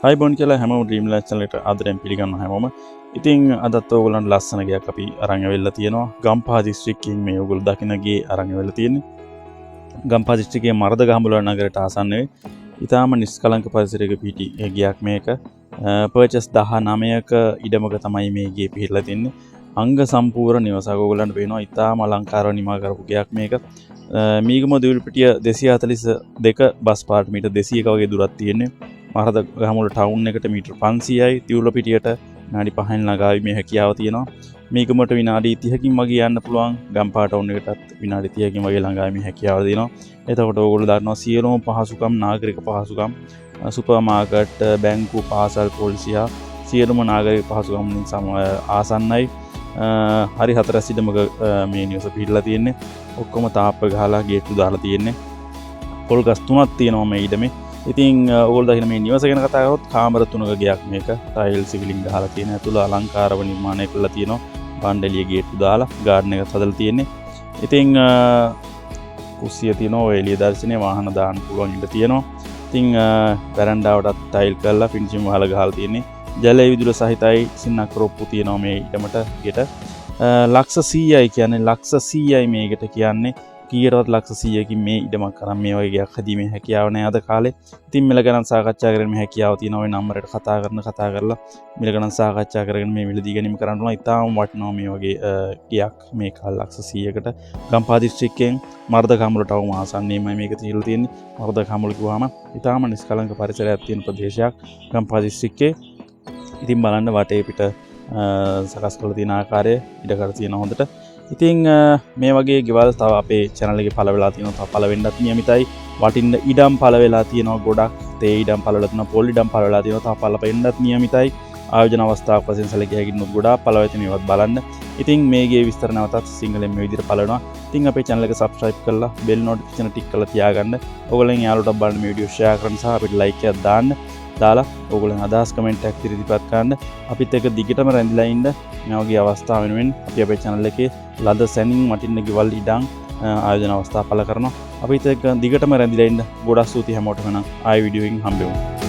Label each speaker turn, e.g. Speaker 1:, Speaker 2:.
Speaker 1: හයිබොන් කියලා හැමෝම dream life channel එකට ආදරෙන් පිළිගන්නවා හැමෝම. ඉතින් අදත් ඕගොල්ලන්ට ලස්සන ගයක් අපි අරන් ඇවිල්ලා තියෙනවා. ගම්පහ දිස්ත්‍රික්කයෙන් මේ ඕගොල්ලෝ දකින්න ගේ අරන් ඇවිල්ලා තියෙන්නේ. ගම්පහ දිස්ත්‍රික්කයේ මරදගහමුල නගරයට ආසන්නයේ ඊටාම නිස්කලංක පරිසරයක පිහිටි ගයක් මේක. පර්චස් 19ක ඉඩමක තමයි මේ ගේ පිහිටලා තින්නේ. අංග සම්පූර්ණ නිවසක් ඕගොල්ලන්ට පේනවා. ඊටාම අලංකාරව නිමා කරපු ගයක් මේක. මීගම දිවිල්පිටිය 242 බස් පාට මීටර් 200ක වගේ දුරක් තියෙන්නේ. මහරදගහමුල ටවුන් එකට මීටර් 500යි දිවුල්පිටියට විනාඩි 5න් ළඟාවීමේ හැකියාව තියෙනවා. මීගමට විනාඩි 30කින් වගේ යන්න පුළුවන්. ගම්පහ ටවුන් එකටත් විනාඩි 30කින් වගේ ළඟාවීමේ හැකියාව තියෙනවා. එතකොට ඕගොල්ලෝ දන්නවා සියලුම පහසුකම් නාගරික පහසුකම් සුපර් මාකට් බැංකු පාසල් පොලිසිය සියලුම නාගරික පහසුකම් ආසන්නයි. හරි හතරස් ඉඩමක මේ නිවස පිහිටලා තියෙන්නේ. ඔක්කොම තාප්ප ගහලා ගේට්ටු දාලා තියෙන්නේ. පොල් ගස් 3ක් තියෙනවා මේ ඉඩමේ. ඉතින් ඕගොල්ලෝ දකින්න මේ නිවස ගැන කතා කරොත් කාමර 3ක ගයක් මේක. ටයිල් සිවිලින් ගහලා තියෙන. ඇතුළ අලංකාරව නිර්මාණය කරලා තියෙනවා. බණ්ඩෙලිය ගේට්ටු දාලා ගාඩන් එකත් හදලා තියෙන්නේ. ඉතින් කුස්සිය තියෙනවා. ඔය එළිය දර්ශනය වාහන දාන්න පුළුවන් ඉඳ තියෙනවා. ඉතින් වැරන්ඩාවටත් ටයිල් කරලා ෆිනිෂින් වහලා ගහලා තියෙන්නේ. ජල විදුල සහිතයි සින්නක් රොප්පු තියෙනවා මේ ඊටමට ගෙට. ලක්ෂ 100යි කියන්නේ ලක්ෂ 100යි මේකට කියන්නේ. කීයටවත් ලක්ෂ 100කින් මේ ඉඩමක් කරන් මේ වගේ ගයක් හදීමේ හැකියාව නැහැ අද කාලේ. ඉතින් මිල ගණන් සාකච්ඡා කරගෙන මේ හැකියාව තියෙනවා. ওই නම්බරයට කතා කරලා මිල ගණන් සාකච්ඡා කරගෙන මේ මිලදී ගැනීම කරන්න පුළුවන්. ඉතාලම වටිනවා මේ වගේ ගයක් මේක ලක්ෂ 100කට. ගම්පහ දිස්ත්‍රික්කයෙන් මරදගහමුල ටවුන් ආසන්නයේමයි මේක තියලා තියෙන්නේ. මරදගහමුල කිව්වම ඉතාලම නිස්කලංක පරිසරයක් තියෙන ප්‍රදේශයක් ගම්පහ දිස්ත්‍රික්කේ. ඉතින් බලන්න වටේ පිට සකස් කරලා තියෙන ආකාරය ඉඩකඩ තියෙන හොඳට. ඉතින් මේ වගේ ගෙවල් තව අපේ channel එකේ පළ වෙලා තියෙනවා. තව පළ වෙන්නත් නියමිතයි. වටින්න ඉඩම් පළ වෙලා තියෙනවා ගොඩක්. තේ ඉඩම් පළ වෙලා තියෙනවා. පොල් ඉඩම් පළ වෙලා තියෙනවා. තව පළ වෙන්නත් නියමිතයි. ආයෝජන අවස්ථාවක් වශයෙන් සැලකිය හැකි නොත් ගොඩාක් පළ වෙතින ඒවත් බලන්න. ඉතින් මේගේ විස්තර නැවතත් සිංහලෙන් මේ විදිහට පළ වෙනවා. ඉතින් අපේ channel එක subscribe කරලා bell notification ටික කරලා තියාගන්න. ඕගොල්ලන් යාළුවන්ට බලන්න මේ වීඩියෝ share කරන්න සහ අපිට like එකක් දාන්න. දාලා ඕගොල්ලන් අදහස් කමෙන්ට් එකක් ඉදිරිපත් කරන්න. අපිත් එක්ක දිගටම රැඳිලා ඉන්න මේ වගේ අවස්ථා වෙනුවෙන් අපි අපේ channel එකේ ලද සැනින් වටින්න ගෙවල් ඉඩම් ආයෝජන අවස්ථා පළ කරනවා. අපිත් එක්ක දිගටම රැඳිලා ඉන්න. ගොඩක් ස්තුතියි හැමෝටම. නම් ආයෙ වීඩියෝ එකකින් හම්බෙමු.